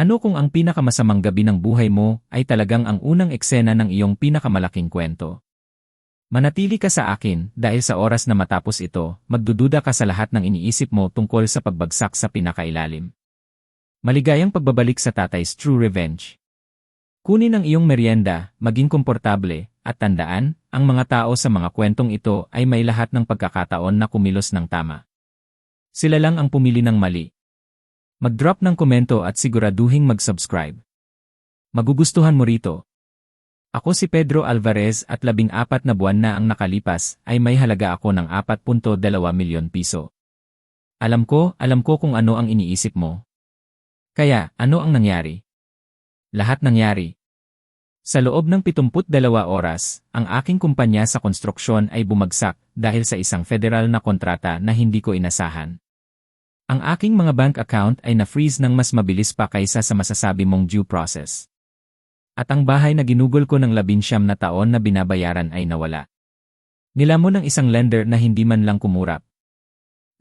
Ano kung ang pinakamasamang gabi ng buhay mo ay talagang ang unang eksena ng iyong pinakamalaking kwento? Manatili ka sa akin dahil sa oras na matapos ito, magdududa ka sa lahat ng iniisip mo tungkol sa pagbagsak sa pinakailalim. Maligayang pagbabalik sa Tatay's True Revenge. Kunin ang iyong merienda, maging komportable, at tandaan, ang mga tao sa mga kwentong ito ay may lahat ng pagkakataon na kumilos ng tama. Sila lang ang pumili ng mali. Mag-drop ng komento at siguraduhing mag-subscribe. Magugustuhan mo rito. Ako si Pedro Alvarez at 14 na buwan na ang nakalipas ay may halaga ako ng 4.2 milyon piso. Alam ko kung ano ang iniisip mo. Kaya, ano ang nangyari? Lahat nangyari. Sa loob ng 72 oras, ang aking kumpanya sa konstruksyon ay bumagsak dahil sa isang federal na kontrata na hindi ko inasahan. Ang aking mga bank account ay na-freeze ng mas mabilis pa kaysa sa masasabi mong due process. At ang bahay na ginugol ko ng 19 na taon na binabayaran ay nawala. Nilamon ng isang lender na hindi man lang kumurap.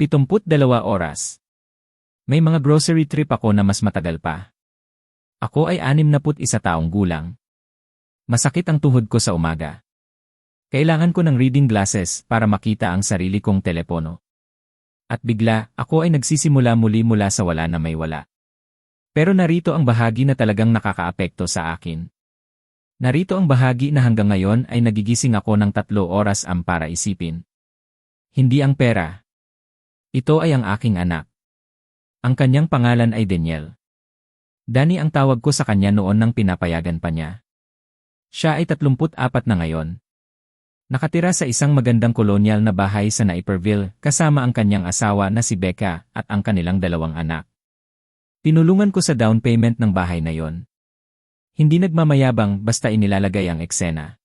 72 oras. May mga grocery trip ako na mas matagal pa. Ako ay 61 taong gulang. Masakit ang tuhod ko sa umaga. Kailangan ko ng reading glasses para makita ang sarili kong telepono. At bigla, ako ay nagsisimula muli mula sa wala na may wala. Pero narito ang bahagi na talagang nakakaapekto sa akin. Narito ang bahagi na hanggang ngayon ay nagigising ako ng 3 oras para isipin. Hindi ang pera. Ito ay ang aking anak. Ang kanyang pangalan ay Daniel. Danny ang tawag ko sa kanya noon nang pinapayagan pa niya. Siya ay 34 na ngayon. Nakatira sa isang magandang kolonyal na bahay sa Naperville kasama ang kanyang asawa na si Becca at ang kanilang 2 anak. Tinulungan ko sa down payment ng bahay na yon. Hindi nagmamayabang basta inilalagay ang eksena.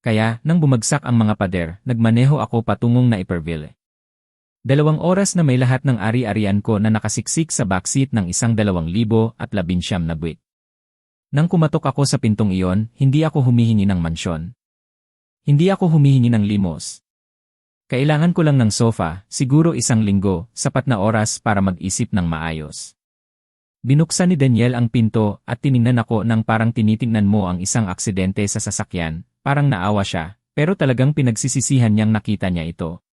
Kaya, nang bumagsak ang mga pader, nagmaneho ako patungong Naperville. 2 oras na may lahat ng ari-arian ko na nakasiksik sa backseat ng isang 2019 na buwit. Nang kumatok ako sa pintong iyon, hindi ako humihingi ng mansyon. Hindi ako humihingi ng limos. Kailangan ko lang ng sofa, siguro 1 linggo, sapat na oras para mag-isip ng maayos. Binuksan ni Daniel ang pinto at tiningnan ako nang parang tinitingnan mo ang isang aksidente sa sasakyan, parang naawa siya, pero talagang pinagsisisihan niyang nakita niya ito.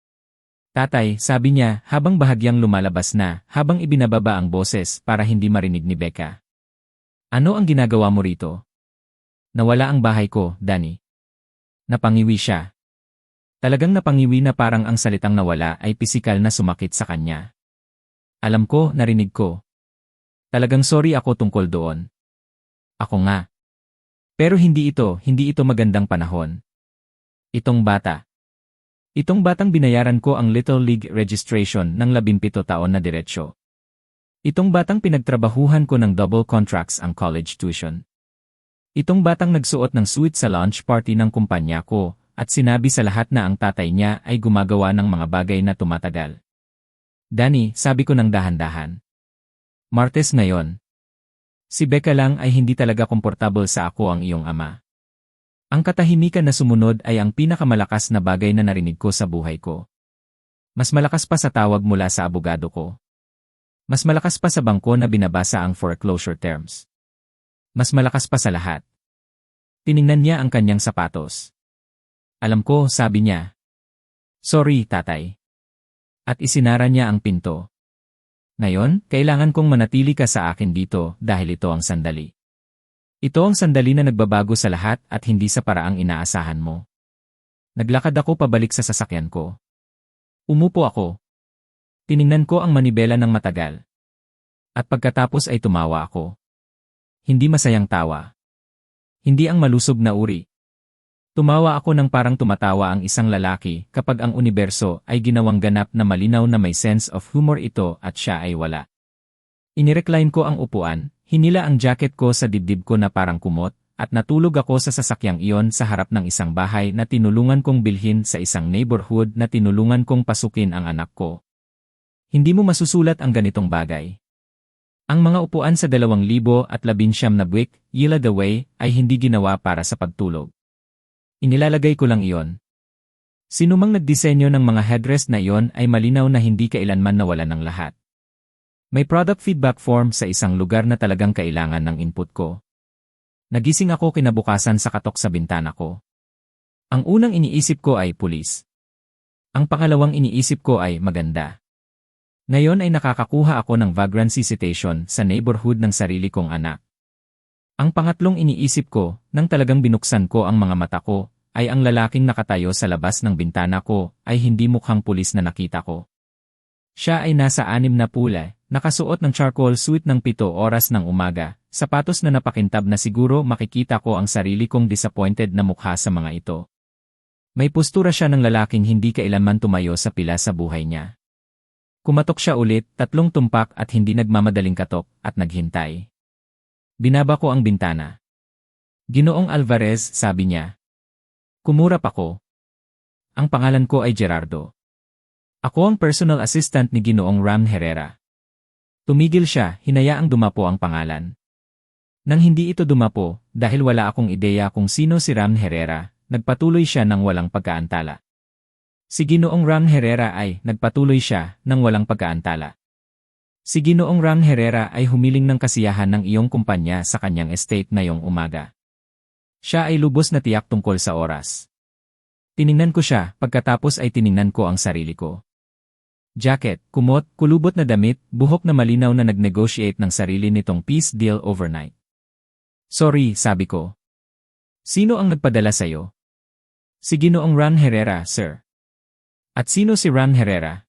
Tatay, sabi niya habang bahagyang lumalabas na, habang ibinababa ang boses para hindi marinig ni Becca. Ano ang ginagawa mo rito? Nawala ang bahay ko, Danny. Napangiwi siya. Talagang napangiwi na parang ang salitang nawala ay pisikal na sumakit sa kanya. Alam ko, narinig ko. Talagang sorry ako tungkol doon. Ako nga. Pero hindi ito magandang panahon. Itong batang binayaran ko ang Little League registration ng 17 taon na diretsyo. Itong batang pinagtrabahuhan ko ng double contracts ang college tuition. Itong batang nagsuot ng suit sa launch party ng kumpanya ko at sinabi sa lahat na ang tatay niya ay gumagawa ng mga bagay na tumatagal. Danny, sabi ko ng dahan-dahan. Martes ngayon. Si Becca lang ay hindi talaga komportable sa ako ang iyong ama. Ang katahimikan na sumunod ay ang pinakamalakas na bagay na narinig ko sa buhay ko. Mas malakas pa sa tawag mula sa abogado ko. Mas malakas pa sa bangko na binabasa ang foreclosure terms. Mas malakas pa sa lahat. Tiningnan niya ang kanyang sapatos. Alam ko, sabi niya. Sorry, tatay. At isinara niya ang pinto. Ngayon, kailangan kong manatili ka sa akin dito dahil ito ang sandali. Ito ang sandali na nagbabago sa lahat at hindi sa paraang inaasahan mo. Naglakad ako pabalik sa sasakyan ko. Umupo ako. Tiningnan ko ang manibela ng matagal. At pagkatapos ay tumawa ako. Hindi masayang tawa. Hindi ang malusog na uri. Tumawa ako nang parang tumatawa ang isang lalaki kapag ang universo ay ginawang ganap na malinaw na may sense of humor ito at siya ay wala. Inirecline ko ang upuan, hinila ang jacket ko sa dibdib ko na parang kumot, at natulog ako sa sasakyang iyon sa harap ng isang bahay na tinulungan kong bilhin sa isang neighborhood na tinulungan kong pasukin ang anak ko. Hindi mo masusulat ang ganitong bagay. Ang mga upuan sa 2019 na buwik, Yila the Way, ay hindi ginawa para sa pagtulog. Inilalagay ko lang iyon. Sinumang nagdisenyo ng mga headrest na iyon ay malinaw na hindi kailanman nawala ng lahat. May product feedback form sa isang lugar na talagang kailangan ng input ko. Nagising ako kinabukasan sa katok sa bintana ko. Ang unang iniisip ko ay pulis. Ang pangalawang iniisip ko ay maganda. Ngayon ay nakakakuha ako ng vagrancy citation sa neighborhood ng sarili kong anak. Ang pangatlong iniisip ko, nang talagang binuksan ko ang mga mata ko, ay ang lalaking nakatayo sa labas ng bintana ko ay hindi mukhang pulis na nakita ko. Siya ay nasa 6 na pula, nakasuot ng charcoal suit ng 7 oras ng umaga, sapatos na napakintab na siguro makikita ko ang sarili kong disappointed na mukha sa mga ito. May postura siya ng lalaking hindi kailanman tumayo sa pila sa buhay niya. Kumatok siya ulit, 3 tumpak at hindi nagmamadaling katok, at naghintay. Binaba ko ang bintana. Ginoong Alvarez, sabi niya. Kumurap ako. Ang pangalan ko ay Gerardo. Ako ang personal assistant ni Ginoong Ram Herrera. Tumigil siya, hinayaang dumapo ang pangalan. Nang hindi ito dumapo, dahil wala akong ideya kung sino si Ram Herrera, nagpatuloy siya ng walang pagkaantala. Si Ginoong Ram Herrera ay nagpatuloy siya ng walang pagkaantala. Si Ginoong Ram Herrera ay humiling ng kasiyahan ng iyong kumpanya sa kanyang estate ngayong umaga. Siya ay lubos na tiyak tungkol sa oras. Tiningnan ko siya, pagkatapos ay tiningnan ko ang sarili ko. Jacket, kumot, kulubot na damit, buhok na malinaw na nag-negotiate ng sarili nitong peace deal overnight. Sorry, sabi ko. Sino ang nagpadala sa'yo? Si Ginoong Ram Herrera, sir. At sino si Ram Herrera?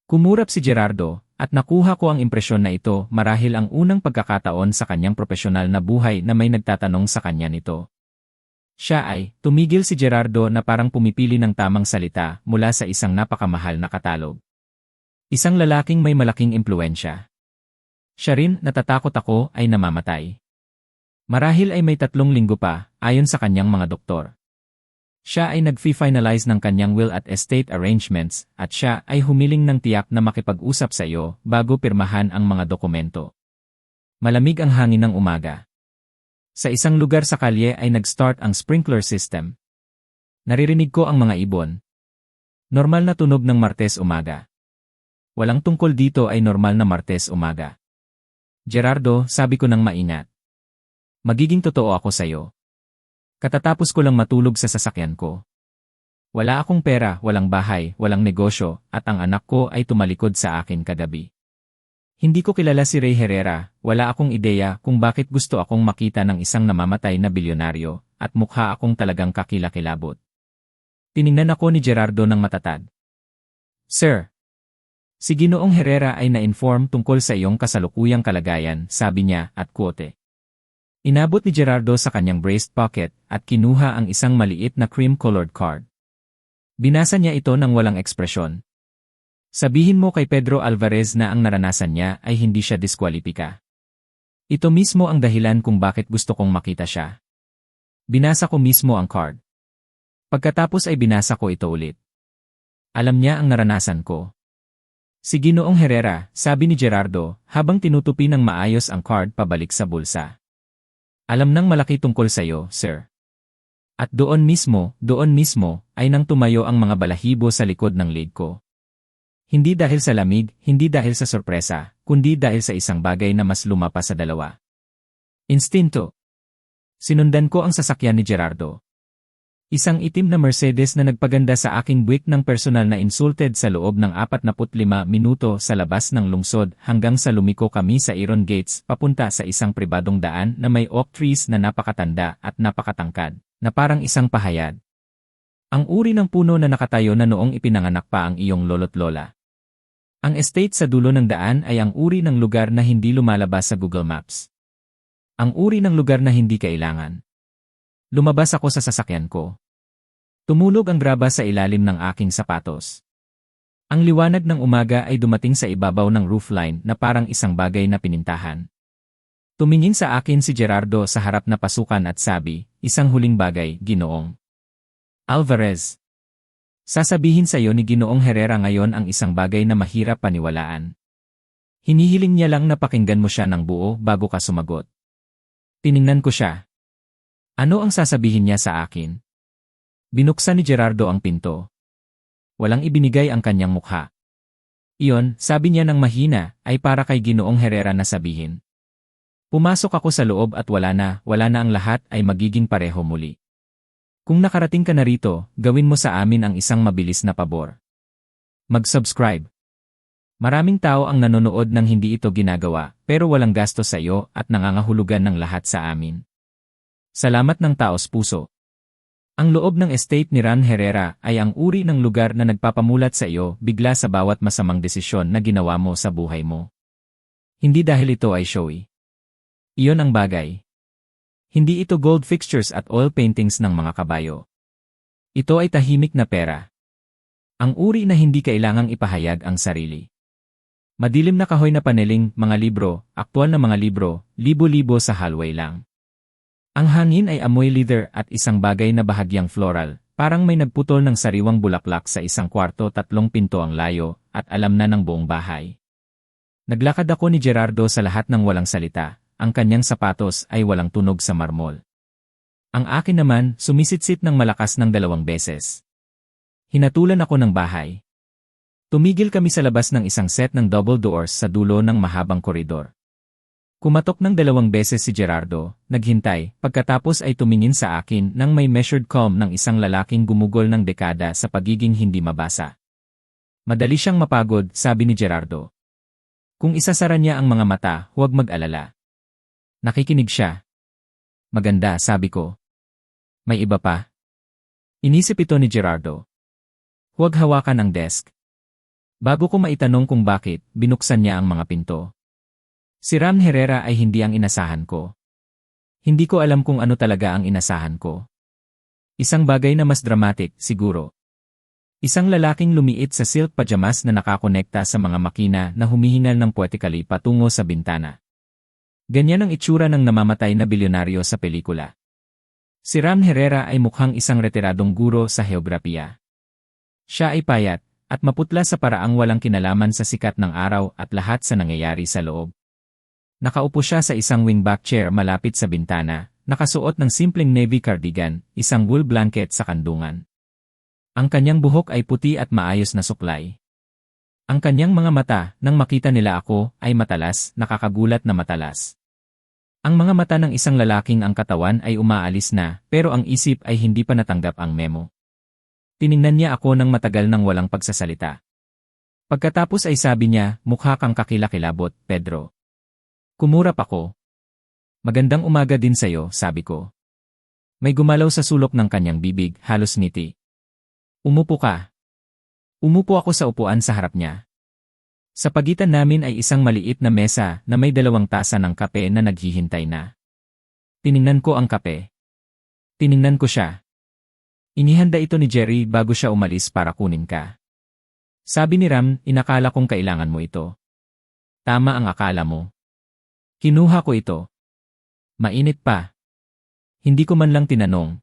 Kumurap si Gerardo, at nakuha ko ang impresyon na ito marahil ang unang pagkakataon sa kanyang profesional na buhay na may nagtatanong sa kanya nito. Siya ay, tumigil si Gerardo na parang pumipili ng tamang salita mula sa isang napakamahal na katalog. Isang lalaking may malaking impluensya. Siya rin, natatakot ako, ay namamatay. Marahil ay may 3 linggo pa, ayon sa kanyang mga doktor. Siya ay nag-finalize ng kanyang will at estate arrangements, at siya ay humiling ng tiyak na makipag-usap sa iyo bago pirmahan ang mga dokumento. Malamig ang hangin ng umaga. Sa isang lugar sa kalye ay nag-start ang sprinkler system. Naririnig ko ang mga ibon. Normal na tunog ng Martes umaga. Walang tungkol dito ay normal na Martes umaga. Gerardo, sabi ko ng maingat. Magiging totoo ako sa'yo. Katatapos ko lang matulog sa sasakyan ko. Wala akong pera, walang bahay, walang negosyo, at ang anak ko ay tumalikod sa akin kagabi. Hindi ko kilala si Ray Herrera, wala akong ideya kung bakit gusto akong makita ng isang namamatay na bilyonaryo, at mukha akong talagang kakilakilabot. Tiningnan ako ni Gerardo ng matatag. Sir, si Ginoong Herrera ay na-inform tungkol sa iyong kasalukuyang kalagayan, sabi niya, at quote. Inabot ni Gerardo sa kanyang breast pocket at kinuha ang isang maliit na cream-colored card. Binasa niya ito ng walang ekspresyon. Sabihin mo kay Pedro Alvarez na ang naranasan niya ay hindi siya diskwalipika. Ito mismo ang dahilan kung bakit gusto kong makita siya. Binasa ko mismo ang card. Pagkatapos ay binasa ko ito ulit. Alam niya ang naranasan ko. Si Ginoong Herrera, sabi ni Gerardo, habang tinutupi ng maayos ang card pabalik sa bulsa. Alam ng malaki tungkol sa iyo, sir. At doon mismo, ay nang tumayo ang mga balahibo sa likod ng leg ko. Hindi dahil sa lamig, hindi dahil sa sorpresa, kundi dahil sa isang bagay na mas lumapa sa dalawa. Instinto. Sinundan ko ang sasakyan ni Gerardo. Isang itim na Mercedes na nagpaganda sa aking buwik ng personal na insulted sa loob ng 45 minuto sa labas ng lungsod hanggang sa lumiko kami sa Iron Gates papunta sa isang pribadong daan na may oak trees na napakatanda at napakatangkad, na parang isang pahayag. Ang uri ng puno na nakatayo na noong ipinanganak pa ang iyong lolo't lola. Ang estate sa dulo ng daan ay ang uri ng lugar na hindi lumalabas sa Google Maps. Ang uri ng lugar na hindi kailangan. Lumabas ako sa sasakyan ko. Tumulog ang graba sa ilalim ng aking sapatos. Ang liwanag ng umaga ay dumating sa ibabaw ng roofline na parang isang bagay na pinintahan. Tumingin sa akin si Gerardo sa harap na pasukan at sabi, isang huling bagay, Ginoong Alvarez. Sasabihin sa iyo ni Ginoong Herrera ngayon ang isang bagay na mahirap paniwalaan. Hinihiling niya lang na pakinggan mo siya ng buo bago ka sumagot. Tiningnan ko siya. Ano ang sasabihin niya sa akin? Binuksan ni Gerardo ang pinto. Walang ibinigay ang kanyang mukha. Iyon, sabi niya ng mahina, ay para kay Ginoong Herrera na sabihin. Pumasok ako sa loob at wala na ang lahat ay magiging pareho muli. Kung nakarating ka na rito, gawin mo sa amin ang isang mabilis na pabor. Mag-subscribe. Maraming tao ang nanonood ng hindi ito ginagawa, pero walang gastos sa iyo at nangangahulugan ng lahat sa amin. Salamat ng taos puso. Ang loob ng estate ni Ran Herrera ay ang uri ng lugar na nagpapamulat sa iyo bigla sa bawat masamang desisyon na ginawa mo sa buhay mo. Hindi dahil ito ay showy. Iyon ang bagay. Hindi ito gold fixtures at oil paintings ng mga kabayo. Ito ay tahimik na pera. Ang uri na hindi kailangang ipahayag ang sarili. Madilim na kahoy na paneling, mga libro, aktwal na mga libro, libo-libo sa hallway lang. Ang hangin ay amoy leather at isang bagay na bahagyang floral, parang may nagputol ng sariwang bulaklak sa isang kwarto, 3 pinto ang layo, at alam na ng buong bahay. Naglakad ako ni Gerardo sa lahat ng walang salita, ang kanyang sapatos ay walang tunog sa marmol. Ang akin naman, sumisitsit ng malakas ng 2 beses. Hinatulan ako ng bahay. Tumigil kami sa labas ng isang set ng double doors sa dulo ng mahabang koridor. Kumatok ng 2 beses si Gerardo, naghintay, pagkatapos ay tumingin sa akin nang may measured calm ng isang lalaking gumugol ng dekada sa pagiging hindi mabasa. Madali siyang mapagod, sabi ni Gerardo. Kung isasara niya ang mga mata, huwag mag-alala. Nakikinig siya. Maganda, sabi ko. May iba pa? Inisip ito ni Gerardo. Huwag hawakan ang desk. Bago ko maitanong kung bakit, binuksan niya ang mga pinto. Si Ram Herrera ay hindi ang inasahan ko. Hindi ko alam kung ano talaga ang inasahan ko. Isang bagay na mas dramatic, siguro. Isang lalaking lumiit sa silk pajamas na nakakonekta sa mga makina na humihingal ng poetically patungo sa bintana. Ganyan ang itsura ng namamatay na bilyonaryo sa pelikula. Si Ram Herrera ay mukhang isang retiradong guro sa heograpiya. Siya ay payat, at maputla sa paraang walang kinalaman sa sikat ng araw at lahat sa nangyayari sa loob. Nakaupo siya sa isang wingback chair malapit sa bintana, nakasuot ng simpleng navy cardigan, isang wool blanket sa kandungan. Ang kanyang buhok ay puti at maayos na suklay. Ang kanyang mga mata, nang makita nila ako, ay matalas, nakakagulat na matalas. Ang mga mata ng isang lalaking ang katawan ay umaalis na, pero ang isip ay hindi pa natanggap ang memo. Tiningnan niya ako ng matagal nang walang pagsasalita. Pagkatapos ay sabi niya, mukha kang kakilakilabot, Pedro. Kumurap ako. Magandang umaga din sa'yo, sabi ko. May gumalaw sa sulok ng kanyang bibig, halos ngiti. Umupo ka. Umupo ako sa upuan sa harap niya. Sa pagitan namin ay isang maliit na mesa na may 2 tasa ng kape na naghihintay na. Tiningnan ko ang kape. Tiningnan ko siya. Inihanda ito ni Jerry bago siya umalis para kunin ka. Sabi ni Ram, inakala kong kailangan mo ito. Tama ang akala mo. Kinuha ko ito. Mainit pa. Hindi ko man lang tinanong.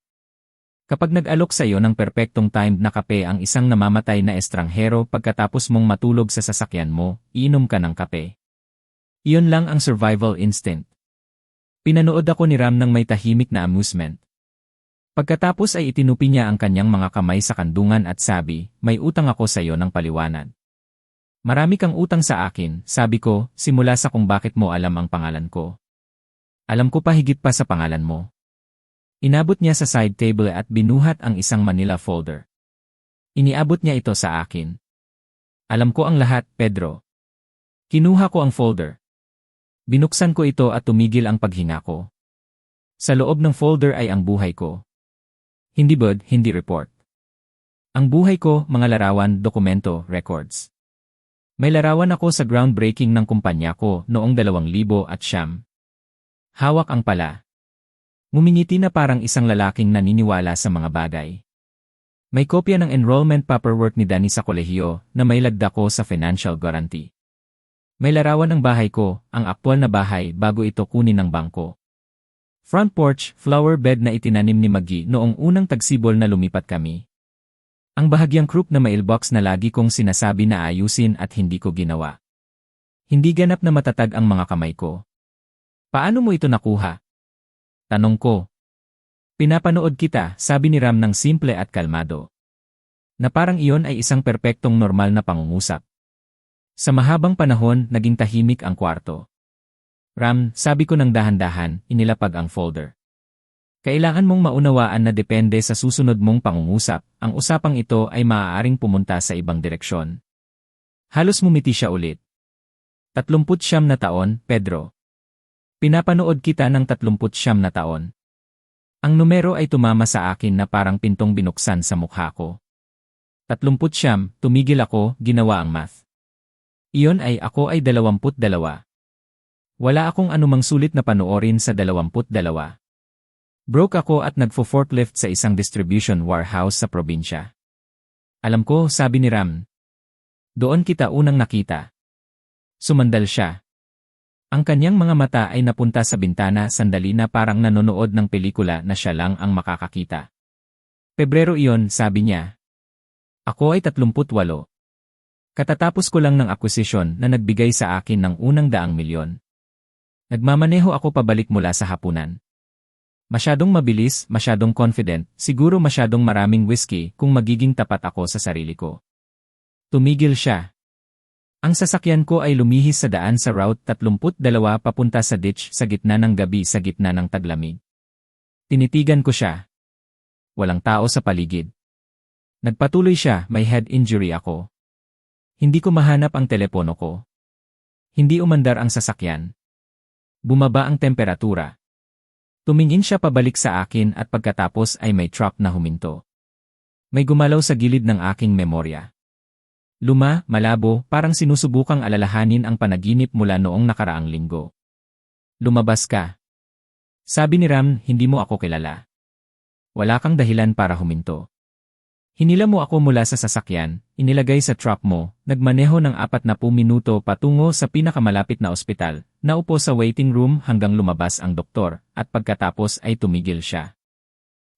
Kapag nag-alok sa iyo ng perpektong timed na kape ang isang namamatay na estranghero pagkatapos mong matulog sa sasakyan mo, iinom ka ng kape. Iyon lang ang survival instinct. Pinanood ako ni Ram ng may tahimik na amusement. Pagkatapos ay itinupi niya ang kanyang mga kamay sa kandungan at sabi, may utang ako sa iyo ng paliwanag. Marami kang utang sa akin, sabi ko, simula sa kung bakit mo alam ang pangalan ko. Alam ko pa higit pa sa pangalan mo. Inabot niya sa side table at binuhat ang isang Manila folder. Iniabot niya ito sa akin. Alam ko ang lahat, Pedro. Kinuha ko ang folder. Binuksan ko ito at tumigil ang paghinga ko. Sa loob ng folder ay ang buhay ko. Hindi bud, hindi report. Ang buhay ko, mga larawan, dokumento, records. May larawan ako sa groundbreaking ng kumpanya ko noong 2009. Hawak ang pala. Ngumingiti na parang isang lalaking naniniwala sa mga bagay. May kopya ng enrollment paperwork ni Danny sa kolehiyo na may lagda ko sa financial guarantee. May larawan ng bahay ko, ang aktwal na bahay bago ito kunin ng bangko. Front porch, flower bed na itinanim ni Maggie noong unang tagsibol na lumipat kami. Ang bahagyang crook na mailbox na lagi kong sinasabi na ayusin at hindi ko ginawa. Hindi ganap na matatag ang mga kamay ko. Paano mo ito nakuha? Tanong ko. Pinapanood kita, sabi ni Ram ng simple at kalmado. Na parang iyon ay isang perpektong normal na pangungusap. Sa mahabang panahon, naging tahimik ang kwarto. Ram, sabi ko ng dahan-dahan, inilapag ang folder. Kailangan mong maunawaan na depende sa susunod mong pangungusap, ang usapang ito ay maaaring pumunta sa ibang direksyon. Halos ngumiti siya ulit. 39 na taon, Pedro. Pinapanood kita ng 39 na taon. Ang numero ay tumama sa akin na parang pintong binuksan sa mukha ko. 39, tumigil ako, ginawa ang math. Iyon ay ako ay 22. Wala akong anumang sulit na panoorin sa 22. Broke ako at nagfo-forklift sa isang distribution warehouse sa probinsya. Alam ko, sabi ni Ram. Doon kita unang nakita. Sumandal siya. Ang kanyang mga mata ay napunta sa bintana sandali na parang nanonood ng pelikula na siya lang ang makakakita. Pebrero iyon, sabi niya. Ako ay 38. Katatapos ko lang ng acquisition na nagbigay sa akin ng unang $100,000. Nagmamaneho ako pabalik mula sa hapunan. Masyadong mabilis, masyadong confident, siguro masyadong maraming whiskey kung magiging tapat ako sa sarili ko. Tumigil siya. Ang sasakyan ko ay lumihis sa daan sa Route 32 papunta sa ditch sa gitna ng gabi sa gitna ng taglamig. Tinitigan ko siya. Walang tao sa paligid. Nagpatuloy siya, may head injury ako. Hindi ko mahanap ang telepono ko. Hindi umandar ang sasakyan. Bumaba ang temperatura. Tumingin siya pabalik sa akin at pagkatapos ay may truck na huminto. May gumalaw sa gilid ng aking memorya. Luma, malabo, parang sinusubukang alalahanin ang panaginip mula noong nakaraang linggo. Lumabas ka. Sabi ni Ram, hindi mo ako kilala. Wala kang dahilan para huminto. Hinila mo ako mula sa sasakyan, inilagay sa truck mo, nagmaneho ng 40 minuto patungo sa pinakamalapit na ospital, naupo sa waiting room hanggang lumabas ang doktor, at pagkatapos ay tumigil siya.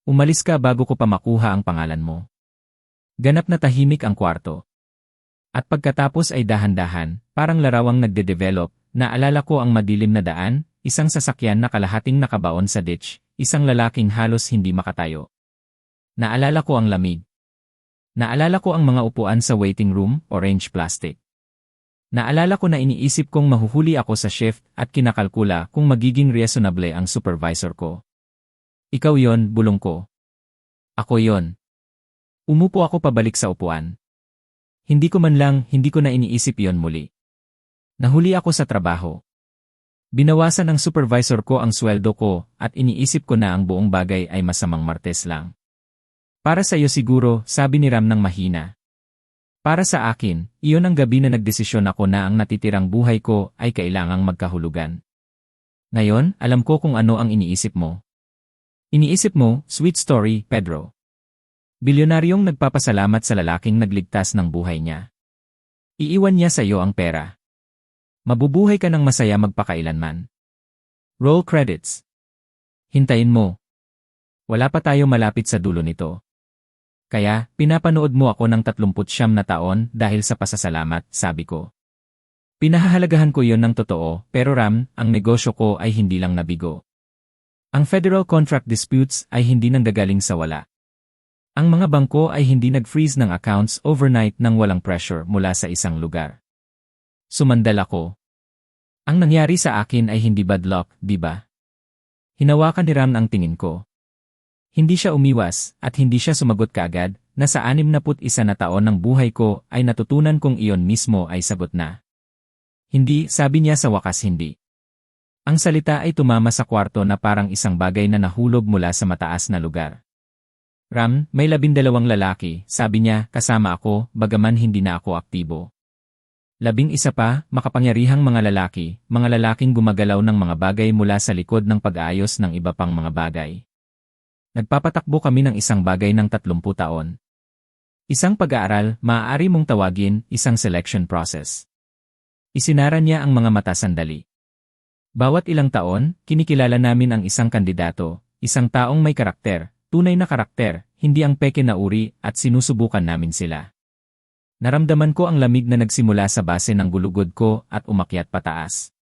Umalis ka bago ko pa makuha ang pangalan mo. Ganap na tahimik ang kwarto. At pagkatapos ay dahan-dahan, parang larawang nagde-develop, naalala ko ang madilim na daan, isang sasakyan na kalahating nakabaon sa ditch, isang lalaking halos hindi makatayo. Naalala ko ang lamig. Naalala ko ang mga upuan sa waiting room, orange plastic. Naalala ko na iniisip kong mahuhuli ako sa shift at kinakalkula kung magiging reasonable ang supervisor ko. Ikaw yon, bulong ko. Ako yon. Umupo ako pabalik sa upuan. Hindi ko na iniisip yon muli. Nahuli ako sa trabaho. Binawasan ng supervisor ko ang sweldo ko at iniisip ko na ang buong bagay ay masamang martes lang. Para sa iyo siguro, sabi ni Ram ng mahina. Para sa akin, iyon ang gabi na nagdesisyon ako na ang natitirang buhay ko ay kailangang magkahulugan. Ngayon, alam ko kung ano ang iniisip mo. Iniisip mo, sweet story, Pedro. Bilyonaryong nagpapasalamat sa lalaking nagligtas ng buhay niya. Iiwan niya sa iyo ang pera. Mabubuhay ka ng masaya magpakailanman. Roll credits. Hintayin mo. Wala pa tayo malapit sa dulo nito. Kaya, pinapanood mo ako ng 39 na taon dahil sa pasasalamat, sabi ko. Pinahahalagahan ko yon ng totoo, pero Ram, ang negosyo ko ay hindi lang nabigo. Ang federal contract disputes ay hindi nanggagaling sa wala. Ang mga bangko ay hindi nag-freeze ng accounts overnight nang walang pressure mula sa isang lugar. Sumandal ako. Ang nangyari sa akin ay hindi bad luck, di ba? Hinawakan ni Ram ang tingin ko. Hindi siya umiwas, at hindi siya sumagot kaagad, na sa 61 na taon ng buhay ko ay natutunan kong iyon mismo ay sagot na. Hindi, sabi niya sa wakas hindi. Ang salita ay tumama sa kwarto na parang isang bagay na nahulog mula sa mataas na lugar. Ram, may 12 lalaki, sabi niya, kasama ako, bagaman hindi na ako aktibo. 11 pa, makapangyarihang mga lalaking gumagalaw ng mga bagay mula sa likod ng pag-aayos ng iba pang mga bagay. Nagpapatakbo kami ng isang bagay ng 30 taon. Isang pag-aaral, maaari mong tawagin, isang selection process. Isinara niya ang mga mata sandali. Bawat ilang taon, kinikilala namin ang isang kandidato, isang taong may karakter, tunay na karakter, hindi ang peke na uri, at sinusubukan namin sila. Naramdaman ko ang lamig na nagsimula sa base ng gulugod ko at umakyat pataas.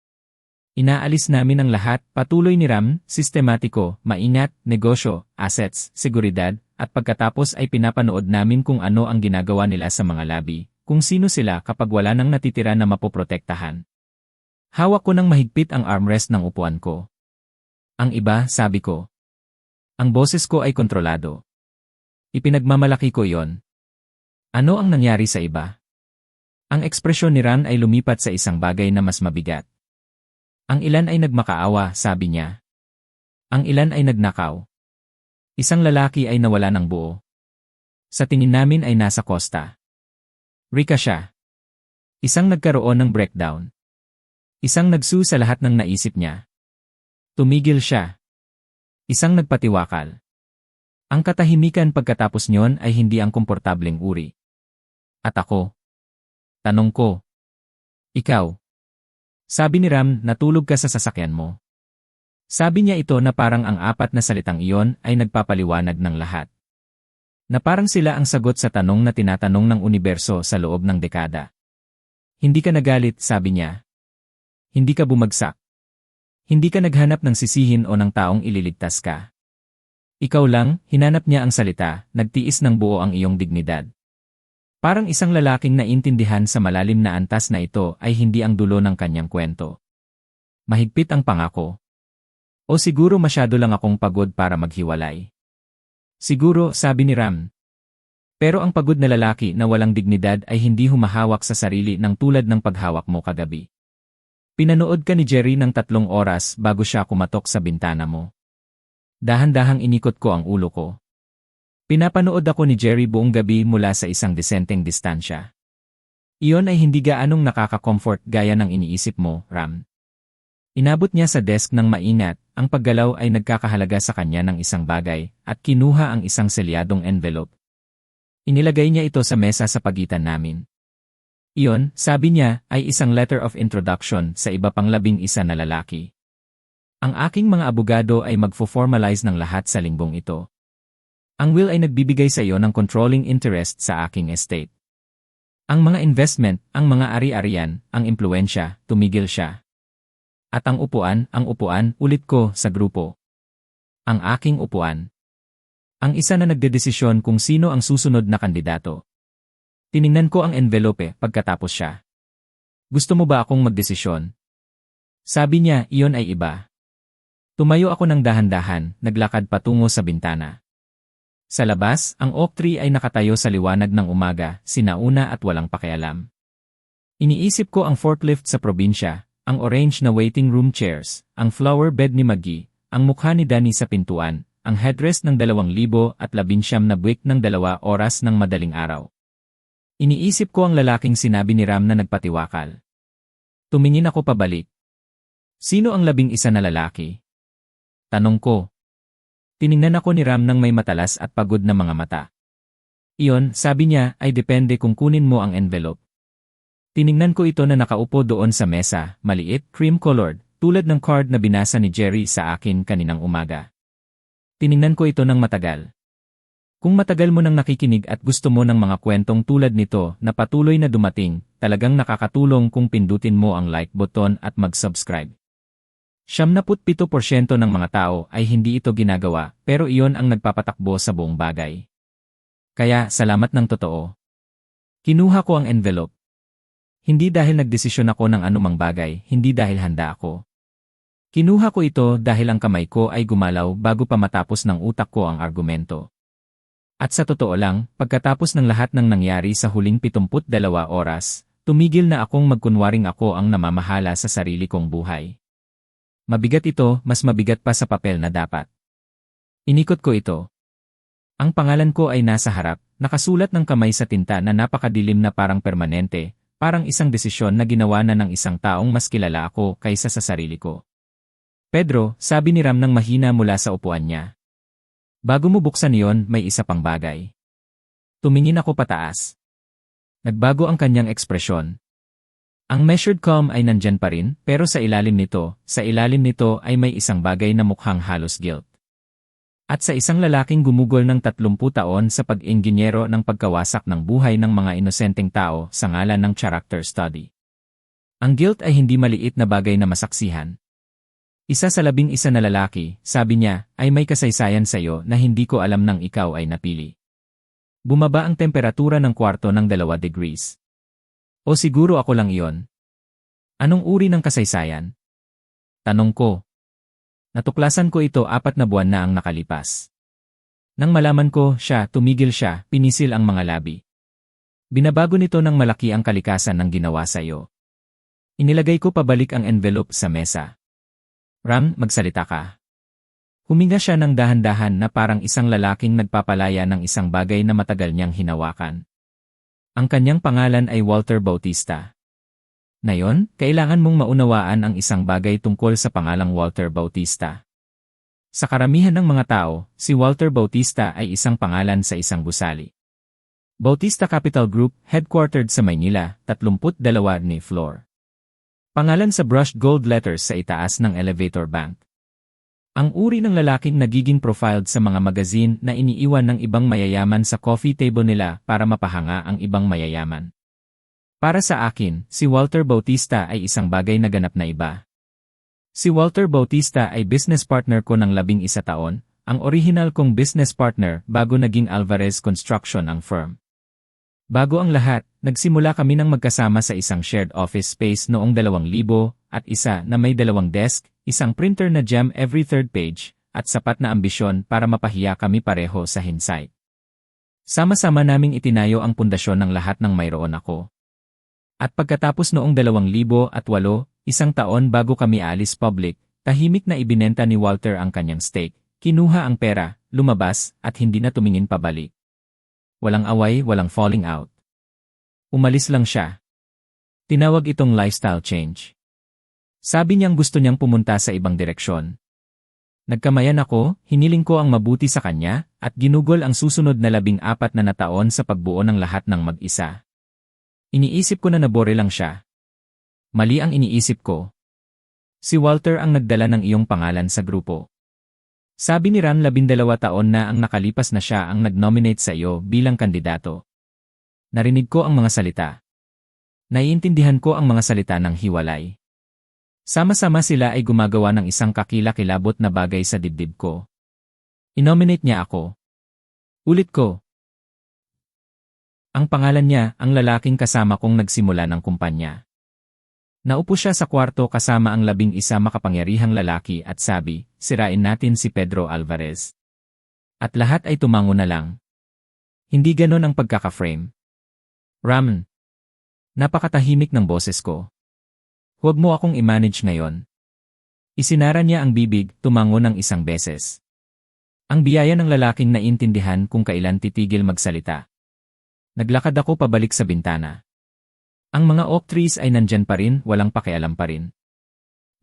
Inaalis namin ang lahat, patuloy ni Ram, sistematiko, maingat, negosyo, assets, seguridad, at pagkatapos ay pinapanood namin kung ano ang ginagawa nila sa mga labi, kung sino sila kapag wala nang natitira na mapoprotektahan. Hawak ko ng mahigpit ang armrest ng upuan ko. Ang iba, sabi ko. Ang boses ko ay kontrolado. Ipinagmamalaki ko yon. Ano ang nangyari sa iba? Ang ekspresyon ni Ram ay lumipat sa isang bagay na mas mabigat. Ang ilan ay nagmakaawa, sabi niya. Ang ilan ay nagnakaw. Isang lalaki ay nawala ng buo. Sa tingin namin ay nasa kosta. Rika siya. Isang nagkaroon ng breakdown. Isang nagsu sa lahat ng naisip niya. Tumigil siya. Isang nagpatiwakal. Ang katahimikan pagkatapos niyon ay hindi ang komportableng uri. At ako? Tanong ko. Ikaw? Sabi ni Ram, natulog ka sa sasakyan mo. Sabi niya ito na parang ang apat na salitang iyon ay nagpapaliwanag ng lahat. Na parang sila ang sagot sa tanong na tinatanong ng universo sa loob ng dekada. Hindi ka nagalit, sabi niya. Hindi ka bumagsak. Hindi ka naghanap ng sisihin o ng taong ililigtas ka. Ikaw lang, hinanap niya ang salita, nagtiis ng buo ang iyong dignidad. Parang isang lalaking naintindihan sa malalim na antas na ito ay hindi ang dulo ng kanyang kwento. Mahigpit ang pangako. O siguro masyado lang akong pagod para maghiwalay. Siguro, sabi ni Ram. Pero ang pagod na lalaki na walang dignidad ay hindi humahawak sa sarili ng tulad ng paghawak mo kagabi. Pinanood ka ni Jerry ng 3 oras bago siya kumatok sa bintana mo. Dahan-dahang inikot ko ang ulo ko. Pinapanood ako ni Jerry buong gabi mula sa isang disenteng distansya. Iyon ay hindi gaanong nakaka-comfort gaya ng iniisip mo, Ram. Inabot niya sa desk ng maingat, ang paggalaw ay nagkakahalaga sa kanya ng isang bagay, at kinuha ang isang selyadong envelope. Inilagay niya ito sa mesa sa pagitan namin. Iyon, sabi niya, ay isang letter of introduction sa iba pang 11 na lalaki. Ang aking mga abogado ay magfo-formalize ng lahat sa linggong ito. Ang will ay nagbibigay sa iyo ng controlling interest sa aking estate. Ang mga investment, ang mga ari-arian, ang impluensya, tumigil siya. At ang upuan, ulit ko, sa grupo. Ang aking upuan. Ang isa na nagdedesisyon kung sino ang susunod na kandidato. Tiningnan ko ang envelope pagkatapos siya. Gusto mo ba akong magdesisyon? Sabi niya, iyon ay iba. Tumayo ako ng dahan-dahan, naglakad patungo sa bintana. Sa labas, ang oak tree ay nakatayo sa liwanag ng umaga, sinauna at walang pakialam. Iniisip ko ang forklift sa probinsya, ang orange na waiting room chairs, ang flower bed ni Maggie, ang mukha ni Danny sa pintuan, ang headrest ng 2019 na buwik ng 2 oras ng madaling araw. Iniisip ko ang lalaking sinabi ni Ram na nagpatiwakal. Tumingin ako pabalik. Sino ang 11 na lalaki? Tanong ko. Tiningnan ako ni Ram ng may matalas at pagod na mga mata. Iyon, sabi niya, ay depende kung kunin mo ang envelope. Tiningnan ko ito na nakaupo doon sa mesa, maliit, cream-colored, tulad ng card na binasa ni Jerry sa akin kaninang umaga. Tiningnan ko ito ng matagal. Kung matagal mo nang nakikinig at gusto mo ng mga kwentong tulad nito na patuloy na dumating, talagang nakakatulong kung pindutin mo ang like button at mag-subscribe. 77% ng mga tao ay hindi ito ginagawa, pero iyon ang nagpapatakbo sa buong bagay. Kaya, salamat ng totoo. Kinuha ko ang envelope. Hindi dahil nagdesisyon ako ng anumang bagay, hindi dahil handa ako. Kinuha ko ito dahil ang kamay ko ay gumalaw bago pa matapos ng utak ko ang argumento. At sa totoo lang, pagkatapos ng lahat ng nangyari sa huling 72 oras, tumigil na akong magkunwaring ako ang namamahala sa sarili kong buhay. Mabigat ito, mas mabigat pa sa papel na dapat. Inikot ko ito. Ang pangalan ko ay nasa harap, nakasulat ng kamay sa tinta na napakadilim na parang permanente, parang isang desisyon na ginawa na ng isang taong mas kilala ako kaysa sa sarili ko. Pedro, sabi ni Ram ng mahina mula sa upuan niya. Bago mo buksan iyon, may isa pang bagay. Tumingin ako pataas. Nagbago ang kanyang ekspresyon. Ang measured calm ay nandyan pa rin, pero sa ilalim nito ay may isang bagay na mukhang halos guilt. At sa isang lalaking gumugol ng 30 taon sa pag-inginyero ng pagkawasak ng buhay ng mga inosenteng tao sa ngalan ng character study. Ang guilt ay hindi maliit na bagay na masaksihan. Isa sa 11 na lalaki, sabi niya, ay may kasaysayan sa iyo na hindi ko alam nang ikaw ay napili. Bumaba ang temperatura ng kwarto ng 2 degrees. O siguro ako lang iyon. Anong uri ng kasaysayan? Tanong ko. Natuklasan ko ito 4 na buwan na ang nakalipas. Nang malaman ko tumigil siya, pinisil ang mga labi. Binabago nito ng malaki ang kalikasan ng ginawa sa iyo. Inilagay ko pabalik ang envelope sa mesa. Ram, magsalita ka. Huminga siya ng dahan-dahan na parang isang lalaking nagpapalaya ng isang bagay na matagal niyang hinawakan. Ang kanyang pangalan ay Walter Bautista. Ngayon, kailangan mong maunawaan ang isang bagay tungkol sa pangalang Walter Bautista. Sa karamihan ng mga tao, si Walter Bautista ay isang pangalan sa isang gusali. Bautista Capital Group, headquartered sa Maynila, 32 ni floor. Pangalan sa brushed gold letters sa itaas ng elevator bank. Ang uri ng lalaking nagiging profiled sa mga magazine na iniiwan ng ibang mayayaman sa coffee table nila para mapahanga ang ibang mayayaman. Para sa akin, si Walter Bautista ay isang bagay na ganap na iba. Si Walter Bautista ay business partner ko ng 11 taon, ang original kong business partner bago naging Alvarez Construction ang firm. Bago ang lahat, nagsimula kami ng magkasama sa isang shared office space noong 2000 at isa na may 2 desk, isang printer na jam every 3rd page, at sapat na ambisyon para mapahiya kami pareho sa hindsight. Sama-sama naming itinayo ang pundasyon ng lahat ng mayroon ako. At pagkatapos noong 2008, 1 taon bago kami alis public, tahimik na ibinenta ni Walter ang kanyang stake, kinuha ang pera, lumabas, at hindi na tumingin pabalik. Walang away, walang falling out. Umalis lang siya. Tinawag itong lifestyle change. Sabi niyang gusto niyang pumunta sa ibang direksyon. Nagkamayan ako, hiniling ko ang mabuti sa kanya, at ginugol ang susunod na 14 na taon sa pagbuo ng lahat ng mag-isa. Iniisip ko na nabore lang siya. Mali ang iniisip ko. Si Walter ang nagdala ng iyong pangalan sa grupo. Sabi ni Ran 12 taon na ang nakalipas na siya ang nag-nominate sa iyo bilang kandidato. Narinig ko ang mga salita. Naiintindihan ko ang mga salita ng hiwalay. Sama-sama sila ay gumagawa ng isang kakilakilabot na bagay sa dibdib ko. Inominate niya ako. Ulit ko. Ang pangalan niya, ang lalaking kasama kong nagsimula ng kumpanya. Naupo siya sa kwarto kasama ang 11 makapangyarihang lalaki at sabi, sirain natin si Pedro Alvarez. At lahat ay tumango na lang. Hindi ganon ang pagkaka-frame. Ramen. Napakatahimik ng boses ko. Huwag mo akong i-manage ngayon. Isinara niya ang bibig, tumango ng 1 beses. Ang biyaya ng lalaking naiintindihan kung kailan titigil magsalita. Naglakad ako pabalik sa bintana. Ang mga oak trees ay nandyan pa rin, walang pakialam pa rin.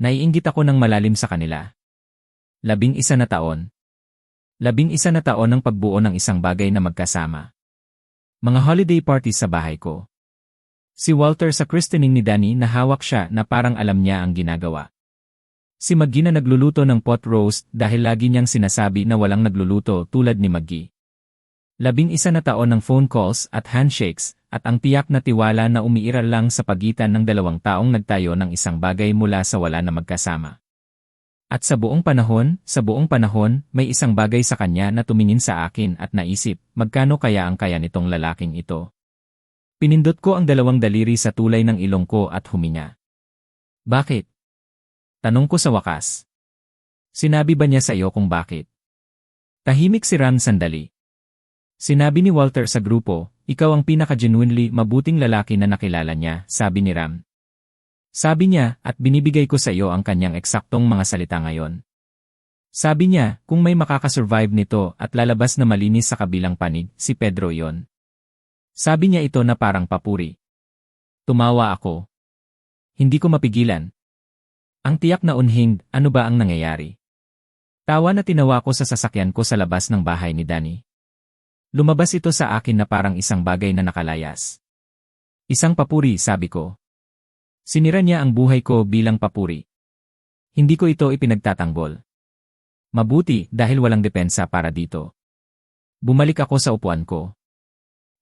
Naiinggit ako ng malalim sa kanila. 11 na taon. 11 na taon ng pagbuo ng isang bagay na magkasama. Mga holiday parties sa bahay ko. Si Walter sa christening ni Danny na hawak siya na parang alam niya ang ginagawa. Si Maggie na nagluluto ng pot roast dahil lagi niyang sinasabi na walang nagluluto tulad ni Maggie. 11 na taon ng phone calls at handshakes, at ang tiyak na tiwala na umiiral lang sa pagitan ng 2 taong nagtayo ng isang bagay mula sa wala na magkasama. At sa buong panahon, may isang bagay sa kanya na tumingin sa akin at naisip, magkano kaya ang kaya nitong lalaking ito? Pinindot ko ang 2 daliri sa tulay ng ilong ko at huminga. Bakit? Tanong ko sa wakas. Sinabi ba niya sa iyo kung bakit? Tahimik si Ram sandali. Sinabi ni Walter sa grupo, ikaw ang pinaka-genuinely mabuting lalaki na nakilala niya, sabi ni Ram. Sabi niya, at binibigay ko sa iyo ang kanyang eksaktong mga salita ngayon. Sabi niya, kung may makakasurvive nito at lalabas na malinis sa kabilang panig, si Pedro yon. Sabi niya ito na parang papuri. Tumawa ako. Hindi ko mapigilan. Ang tiyak na unhinged, ano ba ang nangyayari? Tawa na tinawa ko sa sasakyan ko sa labas ng bahay ni Danny. Lumabas ito sa akin na parang isang bagay na nakalayas. Isang papuri, sabi ko. Sinira niya ang buhay ko bilang papuri. Hindi ko ito ipinagtatanggol. Mabuti dahil walang depensa para dito. Bumalik ako sa upuan ko.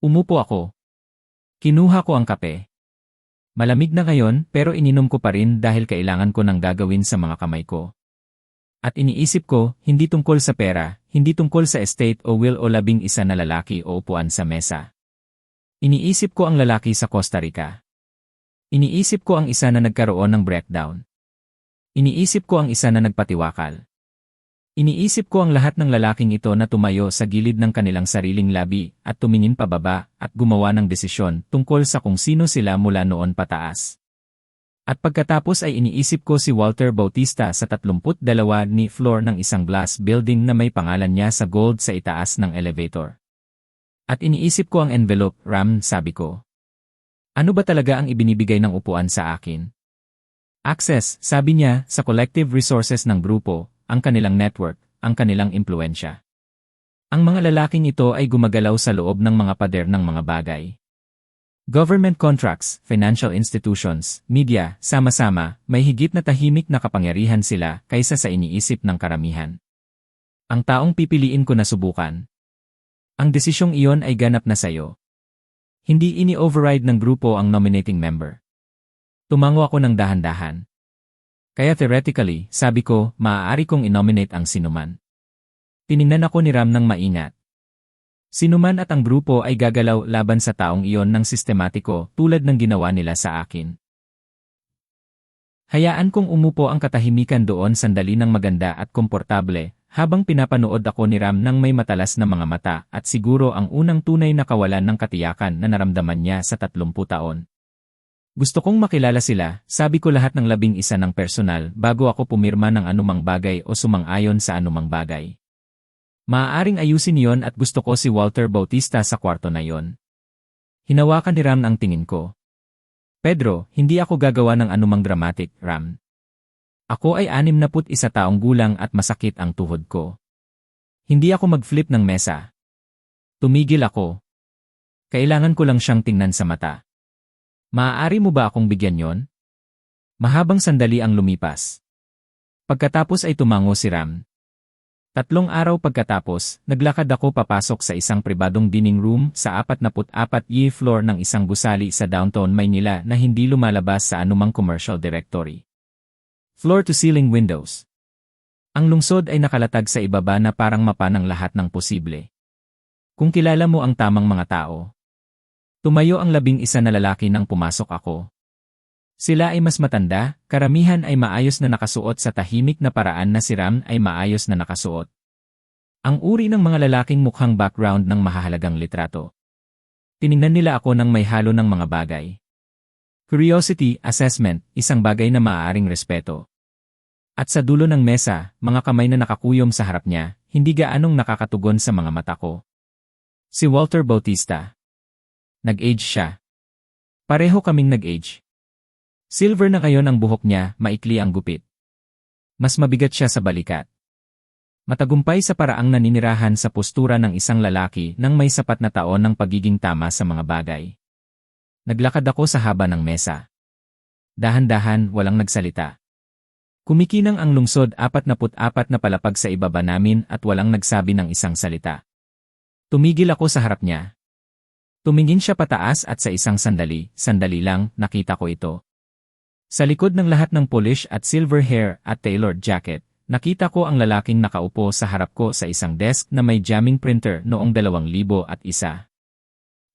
Umupo ako. Kinuha ko ang kape. Malamig na ngayon pero ininom ko pa rin dahil kailangan ko nang gagawin sa mga kamay ko. At iniisip ko, hindi tungkol sa pera, hindi tungkol sa estate o will o 11 na lalaki o upuan sa mesa. Iniisip ko ang lalaki sa Costa Rica. Iniisip ko ang isa na nagkaroon ng breakdown. Iniisip ko ang isa na nagpatiwakal. Iniisip ko ang lahat ng lalaking ito na tumayo sa gilid ng kanilang sariling labi at tumingin pababa at gumawa ng desisyon tungkol sa kung sino sila mula noon pataas. At pagkatapos ay iniisip ko si Walter Bautista sa 32 ni floor ng isang glass building na may pangalan niya sa gold sa itaas ng elevator. At iniisip ko ang envelope, Ram, sabi ko. Ano ba talaga ang ibinibigay ng upuan sa akin? Access, sabi niya, sa collective resources ng grupo, ang kanilang network, ang kanilang impluensya. Ang mga lalaking ito ay gumagalaw sa loob ng mga pader ng mga bagay. Government contracts, financial institutions, media, sama-sama, may higit na tahimik na kapangyarihan sila kaysa sa iniisip ng karamihan. Ang taong pipiliin ko na subukan. Ang desisyong iyon ay ganap na sayo. Hindi ini-override ng grupo ang nominating member. Tumango ako ng dahan-dahan. Kaya theoretically, sabi ko, maaari kong inominate ang sinuman. Tiningnan ako ni Ram ng maingat. Sinuman at ang grupo ay gagalaw laban sa taong iyon ng sistematiko tulad ng ginawa nila sa akin. Hayaan kong umupo ang katahimikan doon sandali ng maganda at komportable, habang pinapanood ako ni Ram ng may matalas na mga mata at siguro ang unang tunay na kawalan ng katiyakan na naramdaman niya sa 30 taon. Gusto kong makilala sila, sabi ko lahat ng 11 ng personal bago ako pumirma ng anumang bagay o sumang-ayon sa anumang bagay. Maaaring ayusin yon at gusto ko si Walter Bautista sa kwarto na yon. Hinawakan ni Ram ang tingin ko. Pedro, hindi ako gagawa ng anumang dramatic, Ram. Ako ay 61 taong gulang at masakit ang tuhod ko. Hindi ako mag-flip ng mesa. Tumigil ako. Kailangan ko lang siyang tingnan sa mata. Maaari mo ba akong bigyan yon? Mahabang sandali ang lumipas. Pagkatapos ay tumango si Ram. 3 araw pagkatapos, naglakad ako papasok sa isang pribadong dining room sa 44th floor ng isang gusali sa downtown Maynila na hindi lumalabas sa anumang commercial directory. Floor-to-ceiling windows. Ang lungsod ay nakalatag sa ibaba na parang mapa ng lahat ng posible. Kung kilala mo ang tamang mga tao. Tumayo ang 11 na lalaki nang pumasok ako. Sila ay mas matanda, karamihan ay maayos na nakasuot sa tahimik na paraan na si Ram ay maayos na nakasuot. Ang uri ng mga lalaking mukhang background ng mahahalagang litrato. Tiningnan nila ako ng may halo ng mga bagay. Curiosity, assessment, isang bagay na maaaring respeto. At sa dulo ng mesa, mga kamay na nakakuyom sa harap niya, hindi gaanong nakakatugon sa mga mata ko. Si Walter Bautista. Nag-age siya. Pareho kaming nag-age. Silver na ngayon ang buhok niya, maikli ang gupit. Mas mabigat siya sa balikat. Matagumpay sa paraang naninirahan sa postura ng isang lalaki nang may sapat na taon ng pagiging tama sa mga bagay. Naglakad ako sa haba ng mesa. Dahan-dahan, walang nagsalita. Kumikinang ang lungsod 44 na palapag sa ibaba namin at walang nagsabi ng isang salita. Tumigil ako sa harap niya. Tumingin siya pataas at sa isang sandali lang, nakita ko ito. Sa likod ng lahat ng polish at silver hair at tailored jacket, nakita ko ang lalaking nakaupo sa harap ko sa isang desk na may jamming printer noong 2001.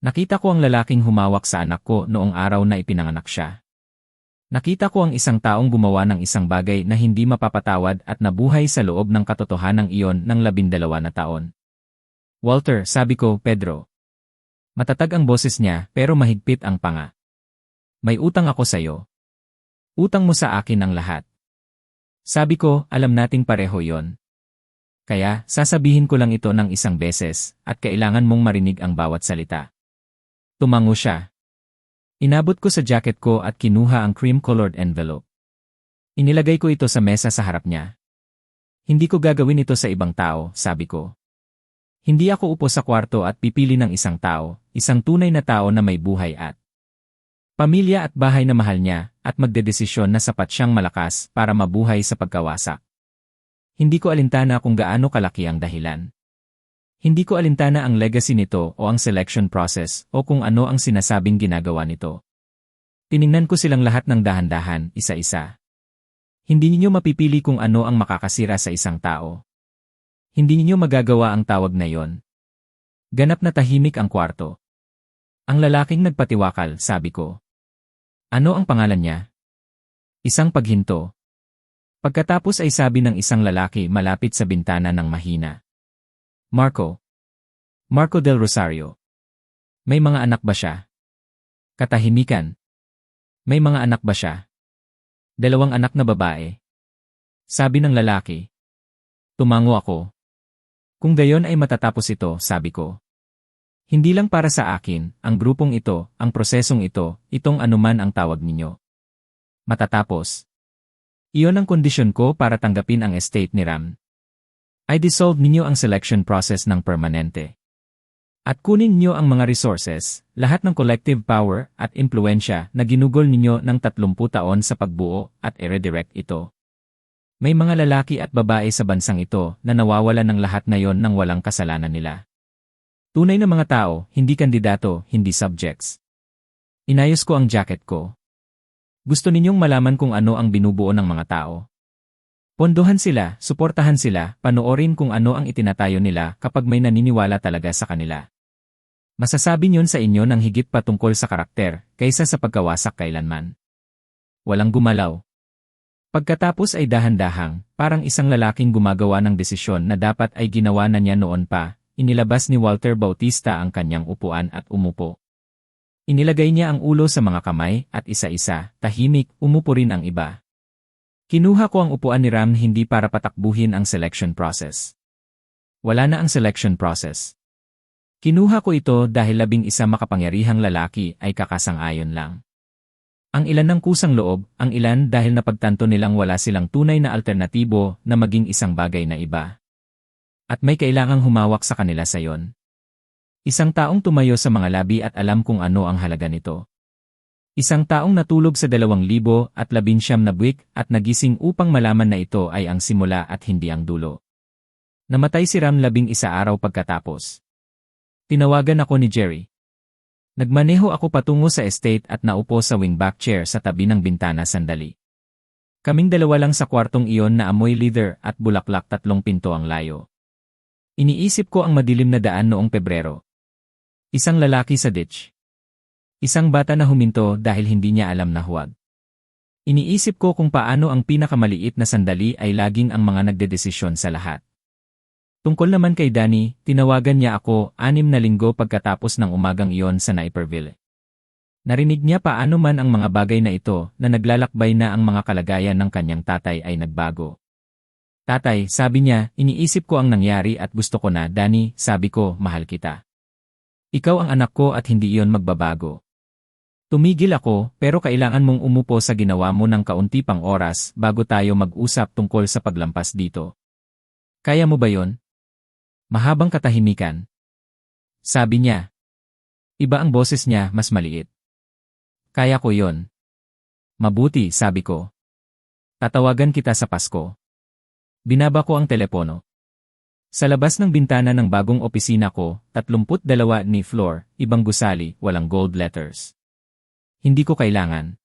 Nakita ko ang lalaking humawak sa anak ko noong araw na ipinanganak siya. Nakita ko ang isang taong gumawa ng isang bagay na hindi mapapatawad at nabuhay sa loob ng katotohanang iyon ng 12 na taon. Walter, sabi ko, Pedro. Matatag ang boses niya pero mahigpit ang panga. May utang ako sa'yo. Utang mo sa akin ang lahat. Sabi ko, alam nating pareho yon. Kaya, sasabihin ko lang ito ng isang beses at kailangan mong marinig ang bawat salita. Tumango siya. Inabot ko sa jacket ko at kinuha ang cream-colored envelope. Inilagay ko ito sa mesa sa harap niya. Hindi ko gagawin ito sa ibang tao, sabi ko. Hindi ako upo sa kwarto at pipili ng isang tao, isang tunay na tao na may buhay at pamilya at bahay na mahal niya at magdedesisyon na sapat siyang malakas para mabuhay sa pagkawasak. Hindi ko alintana kung gaano kalaki ang dahilan. Hindi ko alintana ang legacy nito o ang selection process o kung ano ang sinasabing ginagawa nito. Tiningnan ko silang lahat ng dahan-dahan, isa-isa. Hindi ninyo mapipili kung ano ang makakasira sa isang tao. Hindi ninyo magagawa ang tawag na yon. Ganap na tahimik ang kwarto. Ang lalaking nagpatiwakal, sabi ko. Ano ang pangalan niya? Isang paghinto. Pagkatapos ay sabi ng isang lalaki malapit sa bintana ng mahina. Marco. Marco del Rosario. May mga anak ba siya? Katahimikan. May mga anak ba siya? 2 anak na babae. Sabi ng lalaki. Tumango ako. Kung gayon ay matatapos ito, sabi ko. Hindi lang para sa akin, ang grupong ito, ang prosesong ito, itong anuman ang tawag ninyo. Matatapos. Iyon ang kondisyon ko para tanggapin ang estate ni Ram. I dissolve ninyo ang selection process ng permanente. At kunin ninyo ang mga resources, lahat ng collective power at impluensya na ginugol ninyo ng 30 taon sa pagbuo at i-redirect ito. May mga lalaki at babae sa bansang ito na nawawala ng lahat na yon nang walang kasalanan nila. Tunay na mga tao, hindi kandidato, hindi subjects. Inayos ko ang jacket ko. Gusto ninyong malaman kung ano ang binubuo ng mga tao? Pondohan sila, suportahan sila, panoorin kung ano ang itinatayo nila kapag may naniniwala talaga sa kanila. Masasabi niyon sa inyo ng higit pa tungkol sa karakter, kaysa sa pagkawasak kailanman. Walang gumalaw. Pagkatapos ay dahan-dahang, parang isang lalaking gumagawa ng desisyon na dapat ay ginawa na niya noon pa, inilabas ni Walter Bautista ang kanyang upuan at umupo. Inilagay niya ang ulo sa mga kamay at isa-isa, tahimik, umupo rin ang iba. Kinuha ko ang upuan ni Ram hindi para patakbuhin ang selection process. Wala na ang selection process. Kinuha ko ito dahil 11 makapangyarihang lalaki ay kakasang-ayon lang. Ang ilan ng kusang loob, ang ilan dahil napagtanto nilang wala silang tunay na alternatibo na maging isang bagay na iba. At may kailangang humawak sa kanila sa yon. Isang taong tumayo sa mga labi at alam kung ano ang halaga nito. Isang taong natulog sa 2019 na buwik at nagising upang malaman na ito ay ang simula at hindi ang dulo. Namatay si Ram 11 araw pagkatapos. Tinawagan ako ni Jerry. Nagmaneho ako patungo sa estate at naupo sa wingback chair sa tabi ng bintana sandali. Kaming dalawa lang sa kwartong iyon na amoy leather at bulaklak 3 pinto ang layo. Iniisip ko ang madilim na daan noong Pebrero. Isang lalaki sa ditch. Isang bata na huminto dahil hindi niya alam na huwag. Iniisip ko kung paano ang pinakamaliit na sandali ay laging ang mga nagdedesisyon sa lahat. Tungkol naman kay Danny, tinawagan niya ako 6 na linggo pagkatapos ng umagang iyon sa Naperville. Narinig niya paano man ang mga bagay na ito na naglalakbay na ang mga kalagayan ng kanyang tatay ay nagbago. Tatay, sabi niya, iniisip ko ang nangyari at gusto ko na, Danny, sabi ko, mahal kita. Ikaw ang anak ko at hindi iyon magbabago. Tumigil ako, pero kailangan mong umupo sa ginawa mo ng kaunti pang oras bago tayo mag-usap tungkol sa paglampas dito. Kaya mo ba yon? Mahabang katahimikan. Sabi niya. Iba ang boses niya, mas maliit. Kaya ko yon. Mabuti, sabi ko. Tatawagan kita sa Pasko. Binaba ko ang telepono. Sa labas ng bintana ng bagong opisina ko, 32 ni floor, ibang gusali, walang gold letters. Hindi ko kailangan.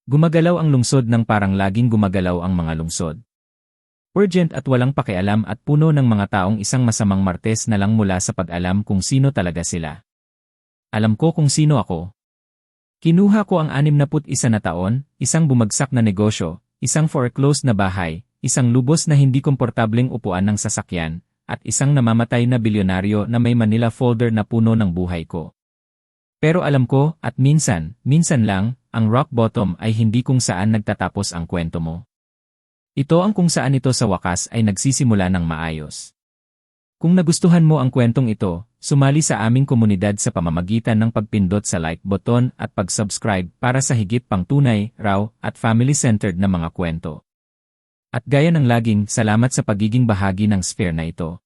Gumagalaw ang lungsod ng parang laging gumagalaw ang mga lungsod. Urgent at walang pakialam at puno ng mga taong isang masamang martes na lang mula sa pag-alam kung sino talaga sila. Alam ko kung sino ako. Kinuha ko ang 61 na taon, isang bumagsak na negosyo, isang foreclosed na bahay, isang lubos na hindi komportableng upuan ng sasakyan, at isang namamatay na bilyonaryo na may Manila folder na puno ng buhay ko. Pero alam ko, at minsan lang, ang rock bottom ay hindi kung saan nagtatapos ang kwento mo. Ito ang kung saan ito sa wakas ay nagsisimula ng maayos. Kung nagustuhan mo ang kwentong ito, sumali sa aming komunidad sa pamamagitan ng pagpindot sa like button at pag-subscribe para sa higit pang tunay, raw, at family-centered na mga kwento. At gaya ng laging, salamat sa pagiging bahagi ng sphere na ito.